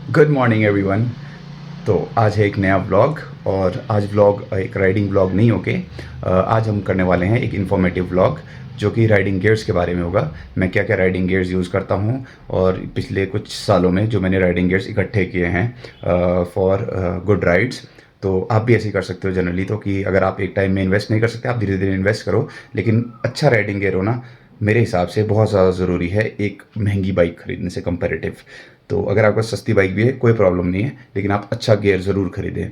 Good morning everyone. तो आज है एक नया व्लॉग और आज व्लॉग एक राइडिंग व्लॉग नहीं होके आज हम करने वाले हैं एक इन्फॉर्मेटिव व्लॉग जो कि राइडिंग गियर्स के बारे में होगा। मैं क्या क्या राइडिंग गियर्स यूज़ करता हूँ और पिछले कुछ सालों में जो मैंने राइडिंग गियर्स इकट्ठे किए हैं फॉर गुड राइड्स। तो आप भी ऐसे ही कर सकते हो जनरली। तो कि अगर आप एक टाइम में इन्वेस्ट नहीं कर सकते, आप धीरे धीरे इन्वेस्ट करो, लेकिन अच्छा राइडिंग गियर होना मेरे हिसाब से बहुत ज़्यादा ज़रूरी है एक महंगी बाइक खरीदने से कंपैरेटिव। तो अगर आपके पास सस्ती बाइक भी है कोई प्रॉब्लम नहीं है, लेकिन आप अच्छा गियर ज़रूर खरीदें,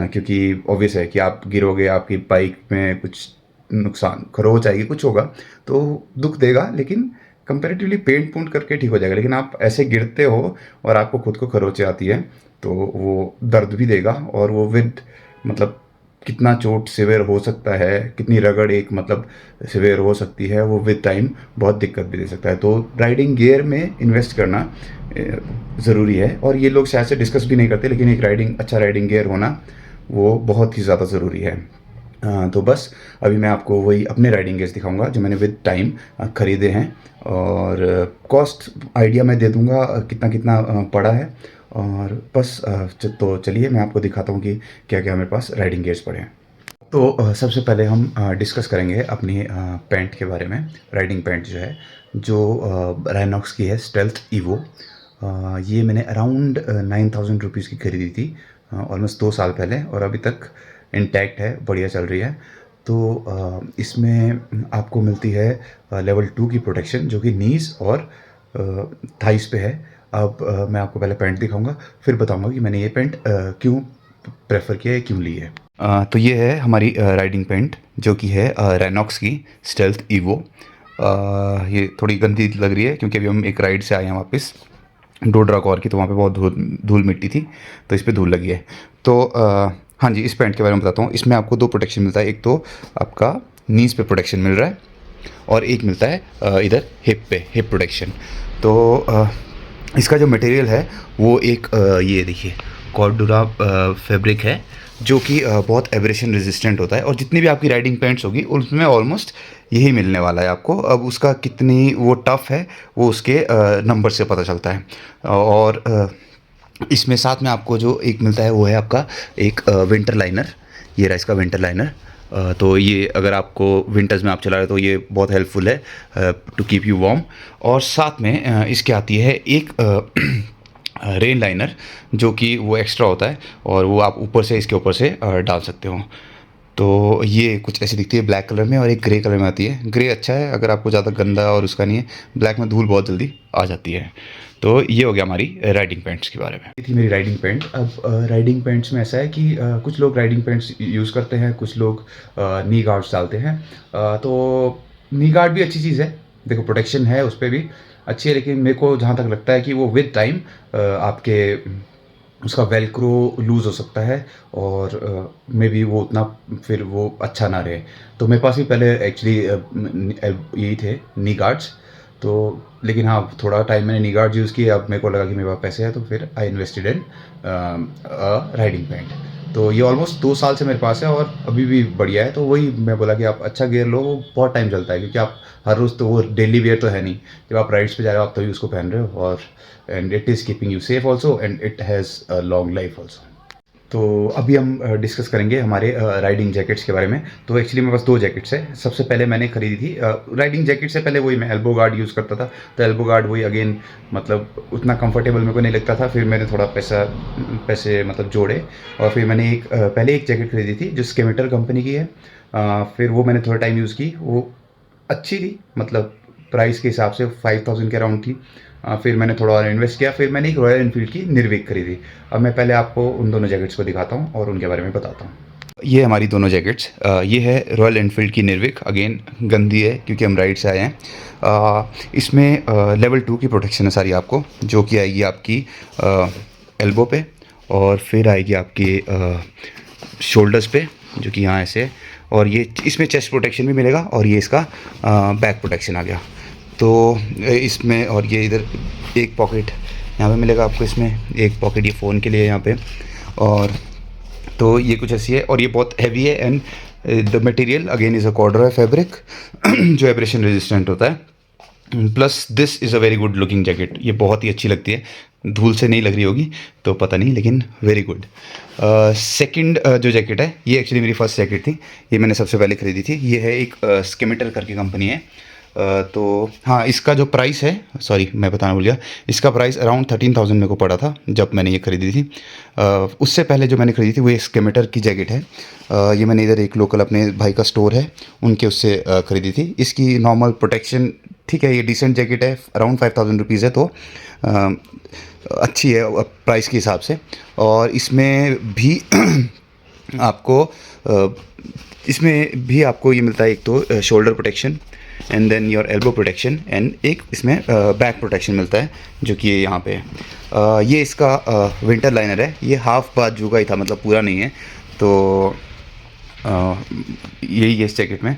क्योंकि ऑब्वियस है कि आप गिरोगे, आपकी बाइक में कुछ नुकसान खरोच आएगी, कुछ होगा तो दुख देगा, लेकिन कंपैरेटिवली पेंट पूंट करके ठीक हो जाएगा। लेकिन आप ऐसे गिरते हो और आपको खुद को खरोचें आती है तो वो दर्द भी देगा, और वो विद मतलब कितना चोट सिवियर हो सकता है, कितनी रगड़ एक मतलब सिवियर हो सकती है, वो विद टाइम बहुत दिक्कत भी दे सकता है। तो राइडिंग गियर में इन्वेस्ट करना ज़रूरी है, और ये लोग शायद से डिस्कस भी नहीं करते, लेकिन एक अच्छा राइडिंग गियर होना वो बहुत ही ज़्यादा ज़रूरी है। तो बस अभी मैं आपको वही अपने राइडिंग गियर्स दिखाऊंगा जो मैंने विद टाइम ख़रीदे हैं, और कॉस्ट आइडिया मैं दे दूंगा कितना कितना पड़ा है। और बस तो चलिए मैं आपको दिखाता हूँ कि क्या क्या मेरे पास राइडिंग गियर्स पड़े हैं। तो सबसे पहले हम डिस्कस करेंगे अपनी पैंट के बारे में। राइडिंग पैंट जो है, जो राइनॉक्स की है, स्टेल्थ ईवो। ये मैंने अराउंड 9,000 रुपीज़ की खरीदी थी ऑलमोस्ट 2 साल पहले, और अभी तक इंटैक्ट है, बढ़िया चल रही है। तो इसमें आपको मिलती है लेवल 2 की प्रोटेक्शन, जो कि नीज़ और थाइस पे है। अब मैं आपको पहले पैंट दिखाऊंगा, फिर बताऊंगा कि मैंने ये पैंट क्यों प्रेफर किया है, क्यों ली है। तो ये है हमारी राइडिंग पैंट जो कि है रैनॉक्स की स्टेल्थ ईवो। ये थोड़ी गंदी लग रही है क्योंकि अभी हम एक राइड से आए हैं वापस डोडरा कौर की, तो वहाँ पे बहुत धूल धूल मिट्टी थी, तो इस पर धूल लगी है। तो हाँ जी, इस पैंट के बारे में बताता हूँ। इसमें आपको 2 प्रोटेक्शन मिलता है। एक तो आपका नीज पे प्रोटेक्शन मिल रहा है, और एक मिलता है इधर हिप पे, हिप प्रोटेक्शन। तो इसका जो मटेरियल है वो एक ये देखिए कॉर्डुरा फैब्रिक है, जो कि बहुत एब्रेशन रेजिस्टेंट होता है, और जितनी भी आपकी राइडिंग पैंट्स होगी उसमें ऑलमोस्ट यही मिलने वाला है आपको। अब उसका कितनी वो टफ़ है वो उसके नंबर से पता चलता है। और इसमें साथ में आपको जो एक मिलता है वो है आपका एक विंटर लाइनर। ये रहा इसका विंटर लाइनर। तो ये अगर आपको विंटर्स में आप चला रहे हो तो ये बहुत हेल्पफुल है टू कीप यू वार्म। और साथ में इसके आती है एक रेन लाइनर, जो कि वो एक्स्ट्रा होता है, और वो आप ऊपर से इसके ऊपर से डाल सकते हो। तो ये कुछ ऐसी दिखती है ब्लैक कलर में, और एक ग्रे कलर में आती है। ग्रे अच्छा है अगर आपको ज़्यादा गंदा और उसका नहीं है, ब्लैक में धूल बहुत जल्दी आ जाती है। तो ये हो गया हमारी राइडिंग पैंट्स के बारे में। ये थी मेरी राइडिंग पैंट। अब राइडिंग पैंट्स में ऐसा है कि कुछ लोग राइडिंग पैंट्स यूज़ करते हैं, कुछ लोग नी गार्ड्स डालते हैं। तो नी गार्ड भी अच्छी चीज़ है, देखो प्रोटेक्शन है उस पर भी अच्छी है, लेकिन मेरे को जहाँ तक लगता है कि वो विद टाइम आपके उसका वेलक्रो लूज़ हो सकता है, और मे बी वो उतना फिर वो अच्छा ना रहे। तो मेरे पास भी पहले एक्चुअली यही थे नी गार्ड्स। तो लेकिन हाँ, थोड़ा टाइम मैंने नी गार्ड्स यूज़ किए, अब मेरे को लगा कि मेरे पास पैसे हैं, तो फिर I invested in riding pant. तो ये ऑलमोस्ट 2 साल से मेरे पास है और अभी भी बढ़िया है। तो वही मैं बोला कि आप अच्छा गियर लो, वो बहुत टाइम चलता है, क्योंकि आप हर रोज़ तो वो डेली वेयर तो है नहीं, जब आप राइड्स पे जा रहे हो आप तभी उसको पहन रहे हो, और and it is keeping you safe also, and it has a long life also. तो अभी हम डिस्कस करेंगे हमारे राइडिंग जैकेट्स के बारे में। तो एक्चुअली मेरे पास 2 जैकेट्स है। सबसे पहले मैंने खरीदी थी राइडिंग जैकेट से पहले वही मैं एल्बो गार्ड यूज़ करता था। तो एल्बो गार्ड वही अगेन मतलब उतना कंफर्टेबल मेरे को नहीं लगता था। फिर मैंने थोड़ा पैसे मतलब जोड़े, और फिर मैंने पहले एक जैकेट खरीदी थी जो स्केमेटर कंपनी की है। फिर वो मैंने थोड़ा टाइम यूज़ की, वो अच्छी थी, मतलब प्राइस के हिसाब से 5,000 के अराउंड थी। फिर मैंने थोड़ा और इन्वेस्ट किया, फिर मैंने एक रॉयल एनफील्ड की निर्विक खरीदी। अब मैं पहले आपको उन दोनों जैकेट्स को दिखाता हूँ और उनके बारे में बताता हूँ। ये हमारी दोनों जैकेट्स, ये है रॉयल एनफील्ड की निर्विक। अगेन गंदी है क्योंकि हम राइड से आए हैं। इसमें लेवल 2 की प्रोटेक्शन है सारी आपको, जो कि आएगी आपकी एल्बो पे, और फिर आएगी आपकी शोल्डर्स पे, जो कि यहाँ ऐसे है, और ये इसमें चेस्ट प्रोटेक्शन भी मिलेगा, और ये इसका बैक प्रोटेक्शन आ गया। तो इसमें, और ये इधर एक पॉकेट यहाँ पे मिलेगा आपको, इसमें एक पॉकेट ये फ़ोन के लिए यहाँ पे। और तो ये कुछ ऐसी है, और ये बहुत हैवी है, and the material again is a corduroy fabric जो एब्रेशन रेजिस्टेंट होता है। Plus this is a very good looking jacket, ये बहुत ही अच्छी लगती है, धूल से नहीं लग रही होगी तो पता नहीं, लेकिन वेरी गुड। सेकंड जो जैकेट है, ये एक्चुअली मेरी फर्स्ट जैकेट थी, ये मैंने सबसे पहले खरीदी थी। ये है एक स्किमेटर करके कंपनी है। तो हाँ, इसका जो प्राइस है, सॉरी मैं बताना भूल गया, इसका प्राइस अराउंड 13,000 मेरे को पड़ा था जब मैंने ये खरीदी थी। उससे पहले जो मैंने खरीदी थी वो एक स्किमेटर की जैकेट है। ये मैंने इधर एक लोकल अपने भाई का स्टोर है उनके उससे खरीदी थी। इसकी नॉर्मल प्रोटेक्शन ठीक है, ये डिसेंट जैकेट है, अराउंड 5,000 रुपीज़ है, तो अच्छी है प्राइस के हिसाब से। और इसमें भी आपको ये मिलता है, एक तो shoulder protection and then your elbow protection and एक इसमें बैक प्रोटेक्शन मिलता है, जो कि ये यहाँ पे है। ये इसका विंटर लाइनर है, ये हाफ बाजू का ही था, मतलब पूरा नहीं है। तो यही है इस जैकेट में।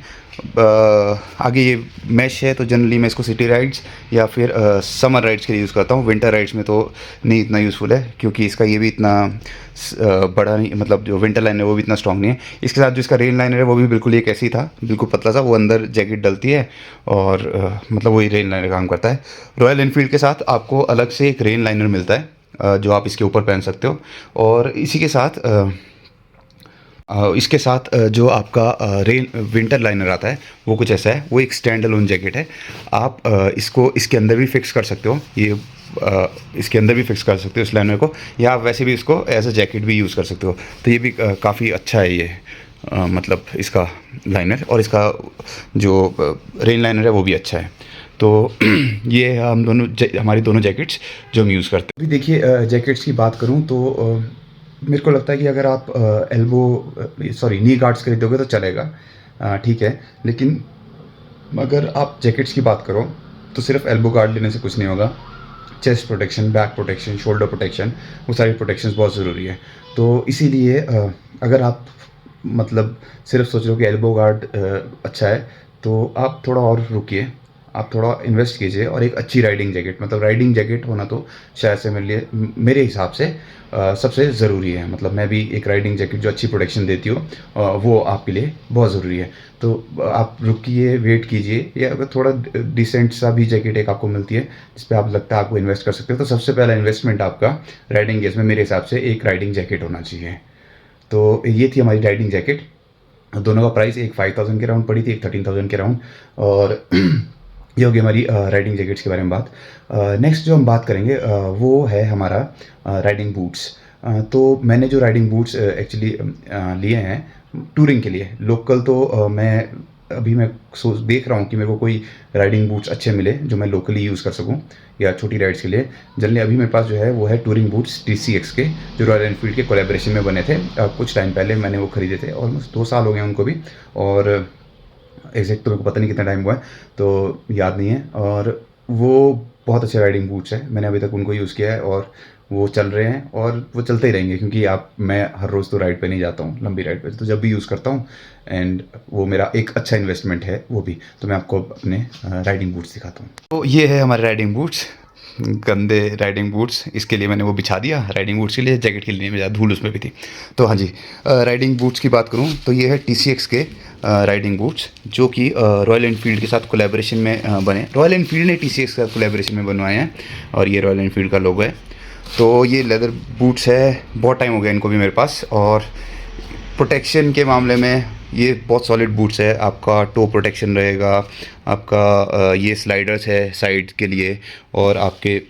आगे ये मैश है, तो जनरली मैं इसको सिटी राइड्स या फिर समर राइड्स के लिए यूज़ करता हूँ। विंटर राइड्स में तो नहीं इतना यूज़फुल है, क्योंकि इसका ये भी इतना बड़ा नहीं, मतलब जो विंटर लाइनर है वो भी इतना स्ट्रॉन्ग नहीं है। इसके साथ जो इसका रेन लाइनर है वो भी बिल्कुल एक ऐसे ही था, बिल्कुल पतला सा, वो अंदर जैकेट डलती है और मतलब वही रेन लाइनर काम करता है। रॉयल एनफील्ड के साथ आपको अलग से एक रेन लाइनर मिलता है जो आप इसके ऊपर पहन सकते हो। और इसी के साथ इसके साथ जो आपका रेन विंटर लाइनर आता है वो कुछ ऐसा है, वो एक स्टैंड अलोन जैकेट है। आप इसको इसके अंदर भी फिक्स कर सकते हो, ये इसके अंदर भी फिक्स कर सकते हो इस लाइनर को, या आप वैसे भी इसको एज अ जैकेट भी यूज़ कर सकते हो। तो ये भी काफ़ी अच्छा है ये, मतलब इसका लाइनर, और इसका जो रेन लाइनर है वो भी अच्छा है। तो ये है हम दोनों हमारी दोनों जैकेट्स जो हम यूज़ करते हैं। अभी देखिए, जैकेट्स की बात करूँ तो मेरे को लगता है कि अगर आप नी गार्ड्स खरीदोगे तो चलेगा, ठीक है। लेकिन अगर आप जैकेट्स की बात करो तो सिर्फ एल्बो गार्ड लेने से कुछ नहीं होगा। Chest protection, back protection, shoulder protection, वो सारी प्रोटेक्शंस बहुत ज़रूरी है। तो इसीलिए अगर आप मतलब सिर्फ सोच रहे हो कि एल्बो गार्ड अच्छा है, तो आप थोड़ा और रुकिए, आप थोड़ा इन्वेस्ट कीजिए और एक अच्छी राइडिंग जैकेट, मतलब राइडिंग जैकेट होना तो शायद से मेरे हिसाब से सबसे ज़रूरी है। मतलब मैं भी एक राइडिंग जैकेट जो अच्छी प्रोटेक्शन देती हो वो आपके लिए बहुत ज़रूरी है। तो आप रुकिए, वेट कीजिए, या अगर थोड़ा डिसेंट सा भी जैकेट एक आपको मिलती है जिस पे आप लगता है आपको इन्वेस्ट कर सकते हो, तो सबसे पहला इन्वेस्टमेंट आपका राइडिंग गेयर्स में मेरे हिसाब से एक राइडिंग जैकेट होना चाहिए। तो ये थी हमारी राइडिंग जैकेट। दोनों का प्राइस एक 5,000 के राउंड पड़ी थी, एक 13,000 के राउंड। और ये होगी हमारी राइडिंग जैकेट्स के बारे में बात। नेक्स्ट जो हम बात करेंगे वो है हमारा राइडिंग बूट्स। तो मैंने जो राइडिंग बूट्स एक्चुअली लिए हैं टूरिंग के लिए, लोकल तो मैं सोच देख रहा हूँ कि मेरे को कोई राइडिंग बूट्स अच्छे मिले जो मैं लोकली यूज़ कर सकूँ या छोटी राइड्स के लिए। जनरली अभी मेरे पास जो है वो है टूरिंग बूट्स TCX के, जो रॉयल एनफील्ड के कोलैबोरेशन में बने थे। कुछ टाइम पहले मैंने वो खरीदे थे, ऑलमोस्ट 2 साल हो गए उनको भी, और एग्जैक्ट तो मेरे को पता नहीं कितना टाइम हुआ है, तो याद नहीं है। और वो बहुत अच्छे राइडिंग बूट्स हैं, मैंने अभी तक उनको यूज़ किया है और वो चल रहे हैं और वो चलते ही रहेंगे, क्योंकि मैं हर रोज़ तो राइड पे नहीं जाता हूँ, लंबी राइड पे, तो जब भी यूज़ करता हूँ एंड वो मेरा एक अच्छा इन्वेस्टमेंट है वो भी। तो मैं आपको अपने राइडिंग बूट्स दिखाता हूँ। तो ये है हमारे राइडिंग बूट्स, गंदे राइडिंग बूट्स। इसके लिए मैंने वो बिछा दिया राइडिंग बूट्स के लिए, जैकेट के लिए नहीं, ज़्यादा धूल उसमें भी थी। तो हाँ जी, राइडिंग बूट्स की बात करूँ तो ये है TCX के राइडिंग बूट्स, जो कि रॉयल एनफील्ड के साथ कोलैबोरेशन में बने। रॉयल एनफील्ड ने TCX का कोलैबोरेशन में बनवाए हैं और ये रॉयल एनफील्ड का लोगो है। तो ये लेदर बूट्स है, बहुत टाइम हो गया इनको भी मेरे पास, और प्रोटेक्शन के मामले में ये बहुत सॉलिड बूट्स है। आपका टो प्रोटेक्शन रहेगा, आपका ये स्लाइडर्स है साइड के लिए, और आपके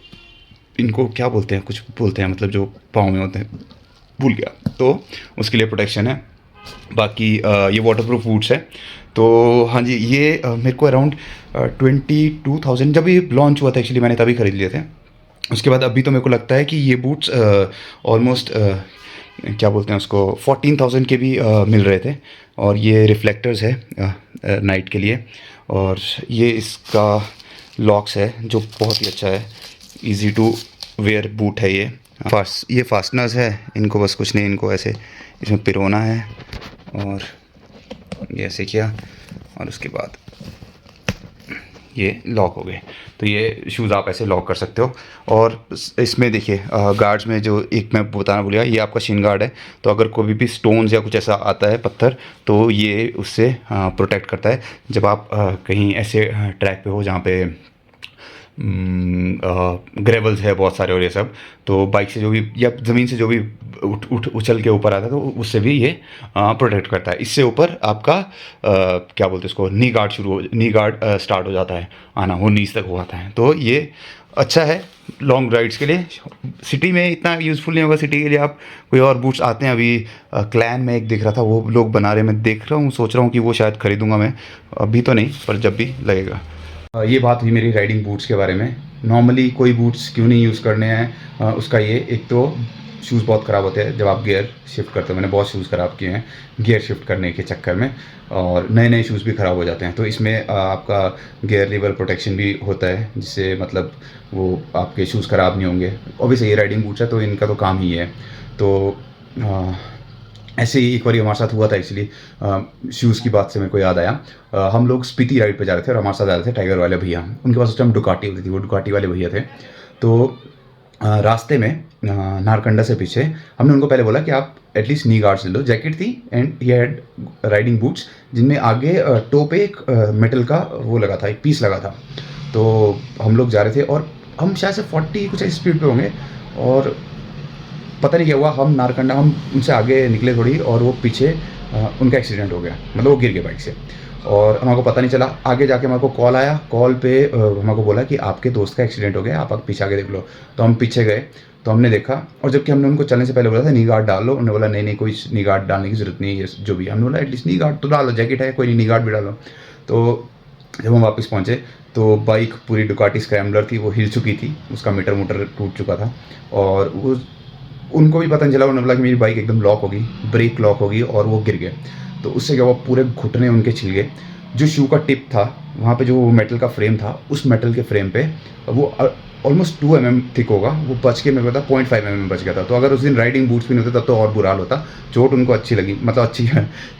इनको क्या बोलते हैं, कुछ बोलते हैं, मतलब जो पाँव में होते हैं, भूल गया, तो उसके लिए प्रोटेक्शन है। बाकी ये वाटरप्रूफ बूट्स है। तो हाँ जी, ये मेरे को अराउंड 22,000 जब ये लॉन्च हुआ था एक्चुअली, मैंने तभी ख़रीद लिए थे। उसके बाद अभी तो मेरे को लगता है कि ये बूट्स ऑलमोस्ट क्या बोलते हैं उसको, 14,000 के भी मिल रहे थे। और ये रिफ्लेक्टर्स है नाइट के लिए, और ये इसका लॉक्स है जो बहुत ही अच्छा है, इजी टू वेयर बूट है ये। ये फास्टनर्स है, इनको बस कुछ नहीं, इनको ऐसे इसमें पिरोना है और ये ऐसे किया और उसके बाद ये लॉक हो गए। तो ये शूज़ आप ऐसे लॉक कर सकते हो। और इसमें देखिए गार्ड्स में जो एक मैं बताना भूल गया, ये आपका शिन गार्ड है। तो अगर कोई भी स्टोन्स या कुछ ऐसा आता है, पत्थर, तो ये उससे प्रोटेक्ट करता है। जब आप कहीं ऐसे ट्रैक पे हो जहाँ पे ग्रेवल्स है बहुत सारे और ये सब, तो बाइक से जो भी या ज़मीन से जो भी उछल के ऊपर आता है तो उससे भी ये प्रोटेक्ट करता है। इससे ऊपर आपका क्या बोलते हैं इसको, नी गार्ड स्टार्ट हो जाता है आना, वो नीज तक हो आता है। तो ये अच्छा है लॉन्ग राइड्स के लिए। सिटी में इतना यूज़फुल नहीं होगा, सिटी के लिए आप कोई और बूट्स आते हैं। अभी क्लैन में एक दिख रहा था, वो लोग बना रहे, मैं देख रहा हूँ, सोच रहा हूँ कि वो शायद ख़रीदूँगा मैं, अभी तो नहीं पर जब भी लगेगा। ये बात हुई मेरी राइडिंग बूट्स के बारे में। नॉर्मली कोई बूट्स क्यों नहीं यूज़ करने हैं, उसका ये, एक तो शूज़ बहुत ख़राब होते हैं जब आप गियर शिफ्ट करते हो। मैंने बहुत शूज़ ख़राब किए हैं गियर शिफ्ट करने के चक्कर में, और नए नए शूज़ भी ख़राब हो जाते हैं। तो इसमें आपका गियर लेवल प्रोटेक्शन भी होता है, जिससे मतलब वो आपके शूज़ ख़राब नहीं होंगे। ऑब्वियसली ये राइडिंग बूट्स है तो इनका तो काम ही है। तो ऐसे ही एक बार हमारे साथ हुआ था, इसलिए शूज़ की बात से मेरे को याद आया। हम लोग स्पीति राइड पे जा रहे थे और हमारे साथ जा रहे थे टाइगर वाले भैया। उनके पास उस टाइम डुकाटी होती थी, वो डुकाटी वाले भैया थे। तो रास्ते में नारकंडा से पीछे हमने उनको पहले बोला कि आप एटलीस्ट नी गार्ड्स ले लो। जैकेट थी and he had riding boots, जिनमें आगे टो पे एक मेटल का वो लगा था, एक पीस लगा था। तो हम लोग जा रहे थे और हम शायद से 40 कुछ स्पीड पे होंगे, और पता नहीं क्या हुआ, हम उनसे आगे निकले थोड़ी, और वो पीछे उनका एक्सीडेंट हो गया, मतलब वो गिर गए बाइक से। और हमारे को पता नहीं चला। आगे जाके हमारे को कॉल आया, कॉल पे हमारे को बोला कि आपके दोस्त का एक्सीडेंट हो गया, आप पीछे आगे देख लो। तो हम पीछे गए, तो हमने देखा, और जबकि हमने उनको चलने से पहले बोला था नी गार्ड डाल लो, उन्होंने बोला नहीं कोई नी गार्ड डालने की ज़रूरत नहीं है, जो भी। हमने बोला एटलीस्ट नी गार्ड तो डालो, जैकेट है कोई नहीं, नी गार्ड भी डालो। तो जब हम वापस पहुँचे तो बाइक पूरी डुकाटी स्क्रैम्बलर थी, वो हिल चुकी थी, उसका मीटर टूट चुका था। और उनको भी पता नहीं चला, उन्होंने बोला कि मेरी बाइक एकदम लॉक होगी, ब्रेक लॉक होगी, और वो गिर गए। तो उससे क्या हुआ, पूरे घुटने उनके छिल गए। जो शू का टिप था वहाँ पे, जो मेटल का फ्रेम था, उस मेटल के फ्रेम पे वो ऑलमोस्ट 2 mm थिक होगा, वो बच के मेरे को था 0.5 mm बच गया था। तो अगर उस दिन राइडिंग बूट्स भी नहीं होते तब तो और बुरा हाल होता। चोट उनको अच्छी लगी, मतलब अच्छी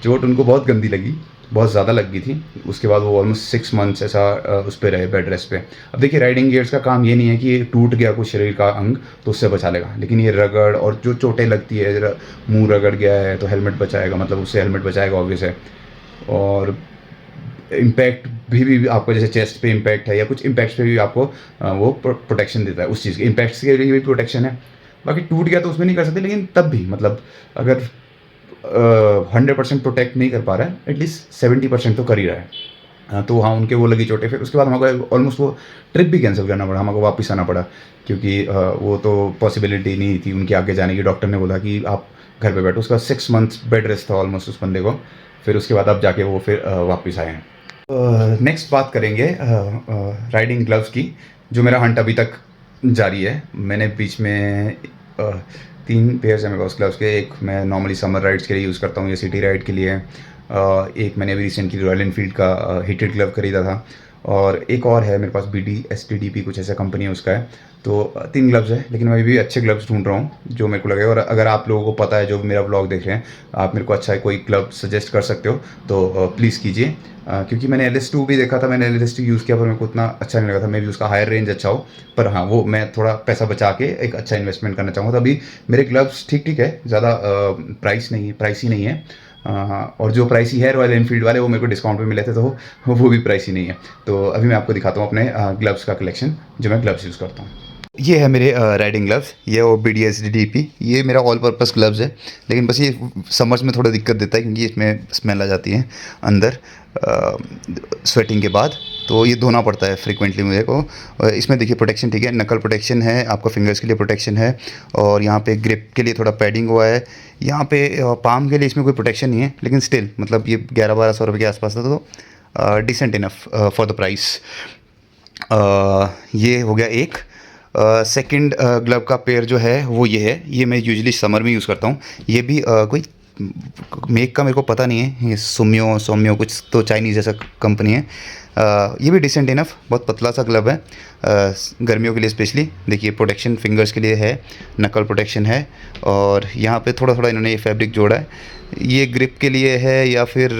चोट उनको बहुत गंदी लगी, बहुत ज़्यादा लग गई थी। उसके बाद वो ऑलमोस्ट 6 मंथ्स ऐसा उस पर रहे, बेड रेस्ट पे। अब देखिए राइडिंग गियर्स का काम ये नहीं है कि ये टूट गया कुछ शरीर का अंग तो उससे बचा लेगा, लेकिन ये रगड़ और जो चोटें लगती है, जरा मुँह रगड़ गया है तो हेलमेट बचाएगा, मतलब उससे हेलमेट बचाएगा ऑब्वियस है। और इम्पैक्ट भी आपको, जैसे चेस्ट पे इम्पैक्ट है या कुछ इम्पैक्ट्स पे भी आपको वो प्रोटेक्शन देता है। उस चीज़ के इम्पैक्ट्स के लिए भी प्रोटेक्शन है। बाकी टूट गया तो उसमें नहीं कर सकते, लेकिन तब भी मतलब अगर 100% प्रोटेक्ट नहीं कर पा रहा है, एटलीस्ट 70% तो कर ही रहा है। तो हाँ, उनके वो लगी चोटें। फिर उसके बाद हमको ऑलमोस्ट वो ट्रिप भी कैंसिल करना पड़ा, हमको वापस आना पड़ा, क्योंकि वो तो पॉसिबिलिटी नहीं थी उनके आगे जाने की। डॉक्टर ने बोला कि आप घर पे बैठो। उसका 6 मंथ्स बेड रेस्ट था ऑलमोस्ट उस बंदे को। फिर उसके बाद अब जाके वो फिर वापस आए हैं। नेक्स्ट बात करेंगे राइडिंग ग्लव्स की, जो मेरा हंट अभी तक जारी है। मैंने बीच में 3 पेयर्स हैं मेरे पास ग्लव्स के। एक मैं नॉर्मली समर राइड्स के लिए यूज़ करता हूँ या सिटी राइड के लिए। एक मैंने अभी रिसेंटली रॉयल एनफील्ड का हीटेड ग्लव खरीदा था, और एक और है मेरे पास BD-STDP कुछ ऐसा कंपनी है उसका है। तो 3 ग्लव्स है, लेकिन मैं भी अच्छे ग्लव्स ढूंढ रहा हूँ जो मेरे को लगे। और अगर आप लोगों को पता है, जो मेरा ब्लॉग देख रहे हैं, आप मेरे को अच्छा है कोई ग्लव सजेस्ट कर सकते हो तो प्लीज़ कीजिए। क्योंकि मैंने LS2 भी देखा था, मैंने LS2 यूज़ किया पर मेरे को उतना अच्छा नहीं लगा था। मे भी उसका हायर रेंज अच्छा हो, पर हाँ वो मैं थोड़ा पैसा बचा के एक अच्छा इन्वेस्टमेंट करना चाहूँगा। तो अभी मेरे ग्लव्स ठीक है, ज़्यादा प्राइसी नहीं है। और जो प्राइसी है रॉयल एनफील्ड वाले, वो मेरे को डिस्काउंट पे मिले थे, तो वो भी प्राइसी नहीं है। तो अभी मैं आपको दिखाता हूँ अपने ग्लव्स का कलेक्शन, जो मैं ग्लव्स यूज़ करता हूँ। ये है मेरे राइडिंग ग्लव्स, ये वो BD-STDP, ये मेरा ऑल पर्पस ग्लव्स है। लेकिन बस ये समर्स में थोड़ा दिक्कत देता है, क्योंकि इसमें स्मेल आ जाती है अंदर स्वेटिंग के बाद, तो ये धोना पड़ता है फ्रिक्वेंटली मुझे को। इसमें देखिए प्रोटेक्शन ठीक है, नकल प्रोटेक्शन है, आपका फिंगर्स के लिए प्रोटेक्शन है, और यहाँ पे ग्रिप के लिए थोड़ा पैडिंग हुआ है। यहाँ पे पाम के लिए इसमें कोई प्रोटेक्शन नहीं है, लेकिन स्टिल मतलब ये 1100-1200 रुपये के आसपास था, तो decent enough for the price. ये हो गया एक। सेकंड ग्लव का पेयर जो है वो ये है, ये मैं यूजुअली समर में यूज़ करता हूँ। ये भी कोई मेक का मेरे को पता नहीं है, ये सोम्यो कुछ तो चाइनीज़ ऐसा कंपनी है। ये भी डिसेंट इनफ, बहुत पतला सा ग्लव है गर्मियों के लिए स्पेशली। देखिए प्रोटेक्शन फिंगर्स के लिए है, नकल प्रोटेक्शन है, और यहाँ पे थोड़ा थोड़ा इन्होंने ये फैब्रिक जोड़ा है। ये ग्रिप के लिए है या फिर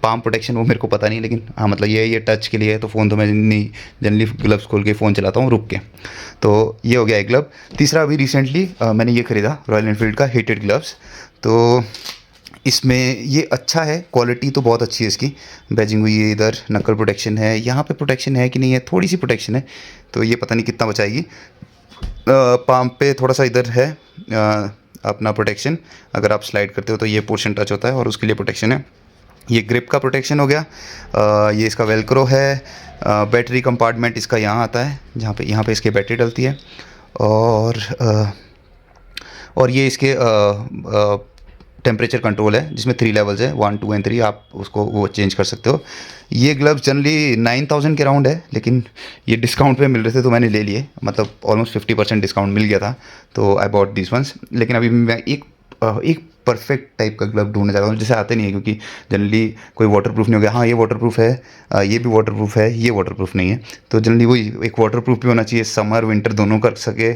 पाम प्रोटेक्शन, वो मेरे को पता नहीं, लेकिन हाँ मतलब ये टच के लिए है। तो फ़ोन तो मैं जनरली ग्लव्स खोल के फ़ोन चलाता हूँ रुक के। तो ये हो गया एक ग्लव। तीसरा अभी रिसेंटली मैंने ये ख़रीदा रॉयल एनफील्ड का हीटेड ग्लव्स। तो इसमें ये अच्छा है, क्वालिटी तो बहुत अच्छी है इसकी। बैजिंग हुई है, इधर नकल प्रोटेक्शन है, यहाँ पे प्रोटेक्शन है कि नहीं है, थोड़ी सी प्रोटेक्शन है, तो ये पता नहीं कितना बचाएगी। पाम पे थोड़ा सा इधर है अपना प्रोटेक्शन, अगर आप स्लाइड करते हो तो ये पोर्शन टच होता है और उसके लिए प्रोटेक्शन है। ये ग्रिप का प्रोटेक्शन हो गया। ये इसका वेलक्रो है। बैटरी कंपार्टमेंट इसका यहाँ आता है, जहाँ पे यहाँ पे इसकी बैटरी डलती है। और और ये इसके टेम्परेचर कंट्रोल है, जिसमें 3 लेवल्स है, 1 2 एंड 3, आप उसको वो चेंज कर सकते हो। ये ग्लव्स जनरली 9000 के अराउंड है, लेकिन ये डिस्काउंट पे मिल रहे थे तो मैंने ले लिए, मतलब ऑलमोस्ट 50% डिस्काउंट मिल गया था, तो आई बॉट दिस वंस। लेकिन अभी मैं एक परफेक्ट टाइप का ग्लव ढूंढना चाहता हूँ, जैसे आते नहीं है, क्योंकि जनरली कोई वाटरप्रूफ नहीं हो गया। हाँ, ये वाटरप्रूफ है, ये भी वाटरप्रूफ है, ये वाटरप्रूफ नहीं है, तो जनरली वही एक वाटरप्रूफ भी होना चाहिए, समर विंटर दोनों कर सके।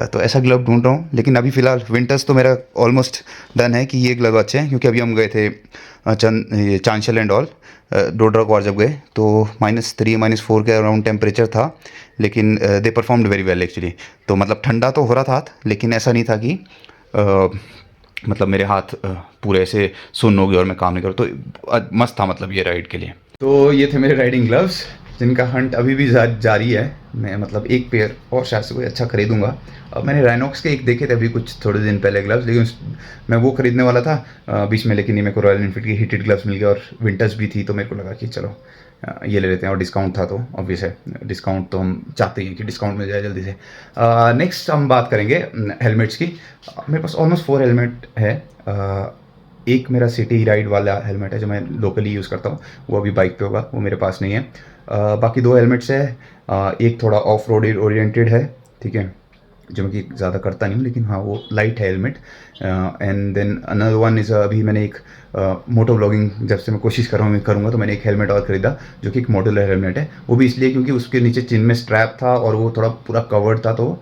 तो ऐसा ग्लव ढूंढ रहा हूँ। लेकिन अभी फ़िलहाल विंटर्स तो मेरा ऑलमोस्ट डन है कि ये ग्लव अच्छे हैं, क्योंकि अभी हम गए थे ये चांशल एंड ऑल डोडरा क्वार जब गए, तो -3 -4 के अराउंड टेम्परेचर था, लेकिन they performed very well actually. तो मतलब ठंडा तो हो रहा था, लेकिन ऐसा नहीं था कि मतलब मेरे हाथ पूरे ऐसे सुन्न हो गए और मैं काम नहीं करूँ, तो मस्त था मतलब ये राइड के लिए। तो ये थे मेरे राइडिंग ग्लव्स, जिनका हंट अभी भी जारी है। मैं मतलब एक पेयर और शायद से कोई अच्छा खरीदूंगा। अब मैंने राइनॉक्स के एक देखे थे अभी कुछ थोड़े दिन पहले ग्लव्स, लेकिन मैं वो खरीदने वाला था बीच में, लेकिन ये मेरे को रॉयल इनफील्ड की हीटेड ग्लव्स मिल गए और विंटर्स भी थी, तो मेरे को लगा कि चलो ये ले लेते हैं, और डिस्काउंट था तो ऑब्वियस है, डिस्काउंट तो हम चाहते हैं कि डिस्काउंट मिल जाए जल्दी से। नेक्स्ट हम बात करेंगे हेलमेट्स की। मेरे पास ऑलमोस्ट 4 हेलमेट है। एक मेरा सिटी राइड वाला हेलमेट है जो मैं लोकली यूज़ करता हूँ, वो अभी बाइक पे होगा, वो मेरे पास नहीं है। बाकी 2 हेलमेट्स है। एक थोड़ा ऑफ रोड ओरिएंटेड है, ठीक है, जो मैं कि ज़्यादा करता नहीं हूँ, लेकिन हाँ वो लाइट है helmet. And then another one is, अभी मैंने एक मोटो व्लॉगिंग जब से मैं कोशिश कर रहा हूँ, मैं करूँगा, तो मैंने एक हेलमेट और ख़रीदा, जो कि एक मॉड्यूलर हेलमेट है। वो भी इसलिए क्योंकि उसके नीचे चिन में स्ट्रैप था और वो थोड़ा पूरा कवर्ड था, तो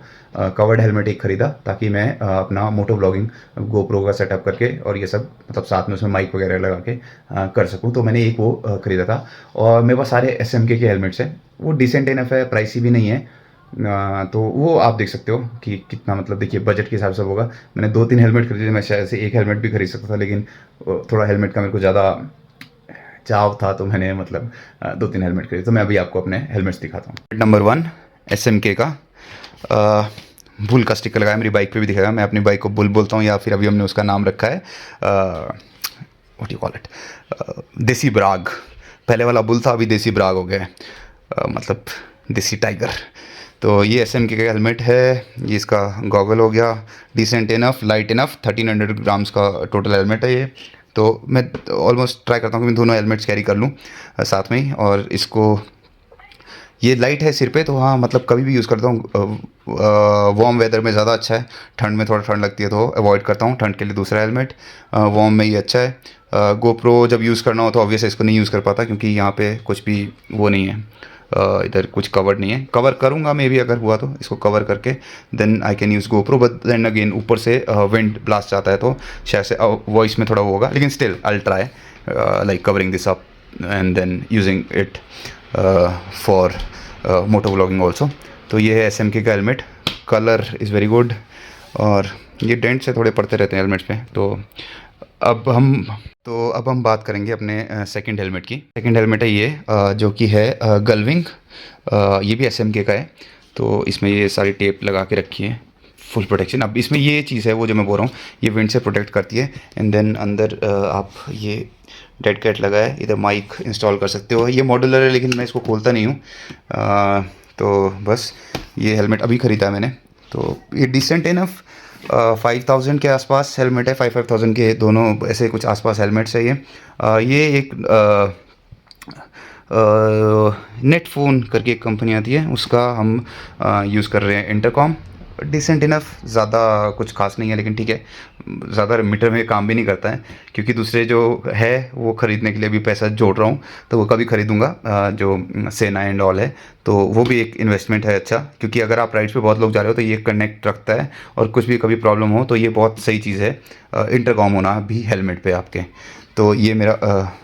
कवर्ड हेलमेट एक ख़रीदा, ताकि मैं अपना मोटो व्लॉगिंग गोप्रो का सेटअप करके और ये सब मतलब साथ में उसमें माइक वगैरह लगा के कर सकूँ। तो मैंने एक वो ख़रीदा था। और मेरे पास सारे SMK के हेलमेट्स हैं, वो डिसेंट इनफ है, प्राइसी भी नहीं है। तो वो आप देख सकते हो कि कितना, मतलब देखिए बजट के हिसाब से होगा। मैंने 2-3 हेलमेट खरीदे, मैं शायद से एक हेलमेट भी खरीद सकता था, लेकिन थोड़ा हेलमेट का मेरे को ज़्यादा चाव था, तो मैंने मतलब 2-3 हेलमेट खरीदे। तो मैं अभी आपको अपने हेलमेट्स दिखाता हूँ। नंबर 1 SMK का बुल का स्टिकर लगाया, मेरी बाइक पे भी दिखेगा। मैं अपनी बाइक को बुल बोलता हूँ, या फिर अभी हमने उसका नाम रखा है व्हाट यू कॉल इट, देसी ब्राग। पहले वाला बुल था, अभी देसी ब्राग हो गया है, मतलब देसी टाइगर। तो ये SMK का हेलमेट है। ये इसका गॉगल हो गया, decent enough, light enough, 1300 grams का टोटल हेलमेट है ये। तो मैं ऑलमोस्ट ट्राई करता हूँ कि मैं दोनों हेलमेट्स कैरी कर लूँ साथ में ही। और इसको, ये लाइट है सिर पे, तो हाँ मतलब कभी भी यूज़ करता हूँ। वार्म वेदर में ज़्यादा अच्छा है, ठंड में थोड़ा ठंड लगती है तो अवॉइड करता हूँ ठंड के लिए दूसरा हेलमेट। वार्म में ये अच्छा है। गोप्रो जब यूज़ करना हो तो ऑब्वियस इसको नहीं यूज़ कर पाता, क्योंकि यहाँ पे कुछ भी वो नहीं है, इधर कुछ कवर नहीं है। कवर करूँगा मे भी, अगर हुआ तो इसको कवर करके then I can use GoPro, but then again ऊपर से विंड ब्लास्ट आता है, तो शायद से वॉइस में थोड़ा वो होगा, लेकिन still I will try like covering this up and then using it for moto vlogging also. तो ये है SMK का helmet, colour is very good, और ये डेंट से थोड़े पड़ते रहते हैं हेलमेट्स पे। तो अब हम बात करेंगे अपने सेकंड हेलमेट की। सेकंड हेलमेट है ये जो कि है गलविंग। ये भी SMK का है। तो इसमें ये सारी टेप लगा के रखी है, फुल प्रोटेक्शन। अब इसमें ये चीज़ है वो जो मैं बोल रहा हूँ, ये विंड से प्रोटेक्ट करती है। एंड देन अंदर आप ये डेड कैट लगा है, इधर माइक इंस्टॉल कर सकते हो। ये मॉड्यूलर है, लेकिन मैं इसको खोलता नहीं हूँ। तो बस ये हेलमेट अभी ख़रीदा है मैंने, तो ये डिसेंट इनफ 5000 के आसपास हेलमेट है, 5000 के दोनों ऐसे कुछ आसपास हेलमेट्स है ये एक नेट फ़ोन करके एक कंपनी आती है, उसका हम यूज़ कर रहे हैं, इंटरकॉम। डिसेंट इनफ, ज़्यादा कुछ खास नहीं है, लेकिन ठीक है, ज़्यादा मीटर में काम भी नहीं करता है, क्योंकि दूसरे जो है वो ख़रीदने के लिए भी पैसा जोड़ रहा हूँ, तो वो कभी ख़रीदूँगा जो सेना एंड ऑल है। तो वो भी एक इन्वेस्टमेंट है अच्छा, क्योंकि अगर आप राइड्स पे बहुत लोग जा रहे हो तो ये कनेक्ट रखता है, और कुछ भी कभी प्रॉब्लम हो तो ये बहुत सही चीज़ है, इंटरकॉम होना भी हेलमेट पे आपके। तो ये मेरा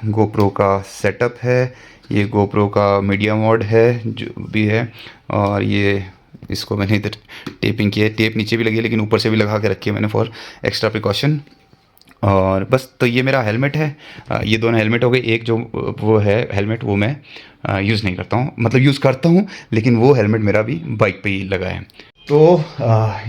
गोप्रो का सेटअप है, ये गोप्रो का मीडिया मोड है जो भी है, और ये इसको मैंने इधर टेपिंग की है, टेप नीचे भी लगी है, लेकिन ऊपर से भी लगा के रखी है मैंने फॉर एक्स्ट्रा प्रिकॉशन। और बस तो ये मेरा हेलमेट है। ये दोनों हेलमेट हो गए। एक जो वो है हेलमेट वो मैं यूज़ नहीं करता हूँ, मतलब यूज़ करता हूँ लेकिन वो हेलमेट मेरा भी बाइक पे ही लगा है। तो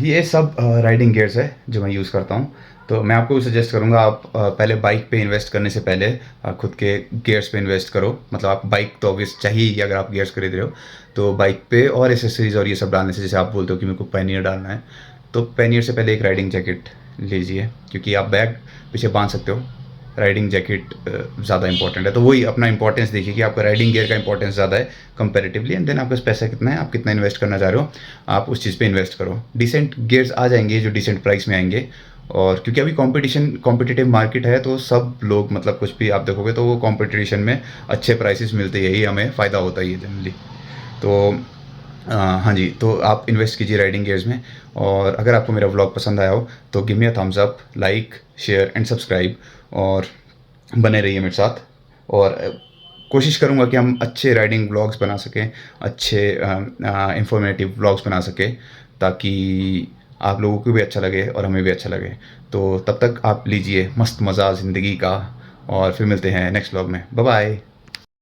ये सब राइडिंग गियर्स है जो मैं यूज़ करता हूँ। तो मैं आपको सजेस्ट करूँगा आप पहले बाइक पे इन्वेस्ट करने से पहले खुद के गियर्स पे इन्वेस्ट करो। मतलब आप बाइक तो ऑब्वियस चाहिए ही अगर आप गियर्स खरीद रहे हो, तो बाइक पे और एसेसरीज़ और ये सब डालने से, जैसे आप बोलते हो कि मेरे को पैनियर डालना है, तो पैनियर से पहले एक राइडिंग जैकेट लीजिए, क्योंकि आप बैग पीछे बांध सकते हो। राइडिंग जैकेट ज़्यादा इंपॉर्टेंट है, तो वही अपना इंपॉर्टेंस देखिए कि आपका राइडिंग गियर का इंपॉर्टेंस ज़्यादा है कंपैरेटिवली, एंड देन आपके पास पैसा कितना है, आप कितना इन्वेस्ट करना चाह रहे हो, आप उस चीज़ पे इन्वेस्ट करो। डिसेंट गियर्स आ जाएंगे जो डिसेंट प्राइस में आएंगे, और क्योंकि अभी कॉम्पिटिटिव मार्केट है, तो सब लोग मतलब कुछ भी आप देखोगे तो वो कॉम्पिटिशन में अच्छे प्राइसेस मिलते हैं, यही हमें फ़ायदा होता है ये जनरली। तो हाँ जी, तो आप इन्वेस्ट कीजिए राइडिंग गियर्स में। और अगर आपको मेरा व्लॉग पसंद आया हो तो give me a thumbs up, like, share and subscribe, और बने रहिए मेरे साथ। और कोशिश करूँगा कि हम अच्छे राइडिंग व्लॉग्स बना सकें, अच्छे इंफॉर्मेटिव व्लॉग्स बना सकें, ताकि आप लोगों को भी अच्छा लगे और हमें भी अच्छा लगे। तो तब तक आप लीजिए मस्त मज़ा ज़िंदगी का, और फिर मिलते हैं नेक्स्ट व्लॉग में। Bye bye.